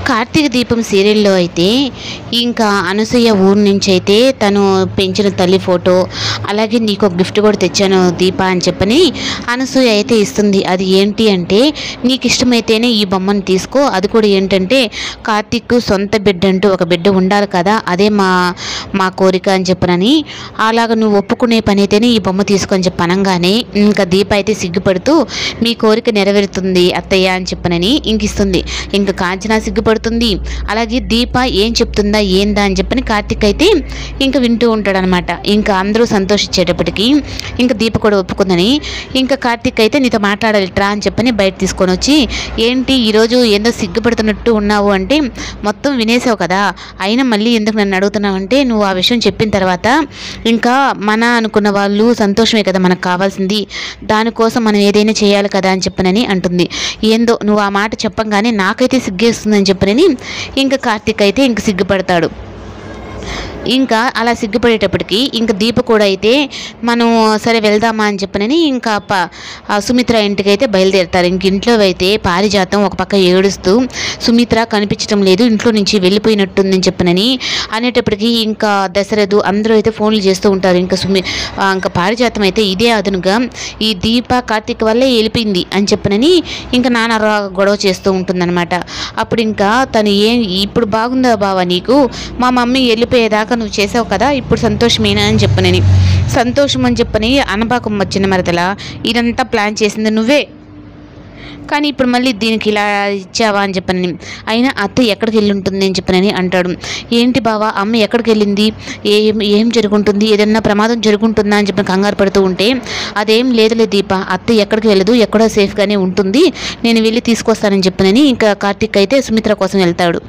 కార్తీక దీపం సీరియల్లో అయితే ఇంకా అనసూయ ఊరు నుంచి అయితే తను పెంచిన తల్లి ఫోటో, అలాగే నీకు ఒక గిఫ్ట్ కూడా తెచ్చాను దీప అని చెప్పని అనసూయ అయితే ఇస్తుంది. అది ఏంటి అంటే, నీకు ఇష్టమైతేనే ఈ బొమ్మను తీసుకో, అది కూడా ఏంటంటే కార్తీక్ సొంత బిడ్డ అంటూ ఒక బిడ్డ ఉండాలి కదా, అదే మా కోరిక అని చెప్పనని, అలాగ నువ్వు ఒప్పుకునే పని అయితేనే ఈ బొమ్మ తీసుకొని చెప్పనంగానే ఇంకా దీప అయితే సిగ్గుపడుతూ మీ కోరిక నెరవేరుతుంది అత్తయ్య అని చెప్పనని ఇంకిస్తుంది. ఇంకా కాంచన సిగ్గుపడుతుంది, అలాగే దీప ఏం చెప్తుందా ఏందా అని చెప్పని కార్తీక్ అయితే ఇంకా వింటూ ఉంటాడనమాట. ఇంకా అందరూ సంతోషించేటప్పటికి ఇంకా దీప కూడా ఒప్పుకుందని ఇంకా కార్తీక్ అయితే నీతో మాట్లాడాలి ట్రా అని చెప్పని బయట తీసుకొని వచ్చి, ఏంటి ఈరోజు ఏందో సిగ్గుపడుతున్నట్టు ఉన్నావు అంటే, మొత్తం వినేసావు కదా, అయినా మళ్ళీ ఎందుకు నన్ను అడుగుతున్నావు అంటే, నువ్వు ఆ విషయం చెప్పిన తర్వాత ఇంకా మన అనుకున్న వాళ్ళు సంతోషమే కదా మనకు కావాల్సింది, దానికోసం మనం ఏదైనా చేయాలి కదా అని చెప్పనని అంటుంది. ఏందో నువ్వు ఆ మాట చెప్పంగానే నాకైతే సిగ్గేస్తుందని చెప్పనని ఇంకా కార్తీక్ అయితే ఇంక సిగ్గుపడతాడు. ఇంకా అలా సిగ్గుపడేటప్పటికి ఇంకా దీప కూడా అయితే మనం సరే వెళ్దామా అని చెప్పనని ఇంకా సుమిత్ర ఇంటికి అయితే బయలుదేరుతారు. ఇంక ఇంట్లో అయితే పారిజాతం ఒక పక్క ఏడుస్తూ సుమిత్ర కనిపించడం లేదు, ఇంట్లో నుంచి వెళ్ళిపోయినట్టుందని చెప్పనని అనేటప్పటికి ఇంకా దశరథు అందరూ అయితే ఫోన్లు చేస్తూ ఉంటారు. ఇంకా పారిజాతం అయితే ఇదే అదునుగా ఈ దీప కార్తీక్ వల్లే వెళ్ళిపోయింది అని చెప్పనని ఇంకా నాన్న గొడవ చేస్తూ ఉంటుందన్నమాట. అప్పుడు ఇంకా తను ఇప్పుడు బాగుందా బావా నీకు, మా మమ్మీ వెళ్ళిపోయేదాకా నువ్వు చేసావు కదా, ఇప్పుడు సంతోషమేనా అని చెప్పనని, సంతోషం అని చెప్పని అనబాకం వచ్చిన మరదలా ఇదంతా ప్లాన్ చేసింది నువ్వే, కానీ ఇప్పుడు మళ్ళీ దీనికి ఇలా ఇచ్చావా అని చెప్పనని, అయినా అత్త ఎక్కడికి వెళ్ళి ఉంటుంది అని చెప్పనని అంటాడు. ఏంటి బావా అమ్మ ఎక్కడికి వెళ్ళింది, ఏం జరుగుంటుంది, ఏదన్నా ప్రమాదం జరుగుంటుందా అని చెప్పి కంగారు పడుతూ ఉంటే, అదేం లేదులే దీప, అత్త ఎక్కడికి వెళ్ళదు, ఎక్కడో సేఫ్గానే ఉంటుంది, నేను వెళ్ళి తీసుకొస్తానని చెప్పనని ఇంకా కార్తీక్ అయితే సుమిత్ర కోసం వెళ్తాడు.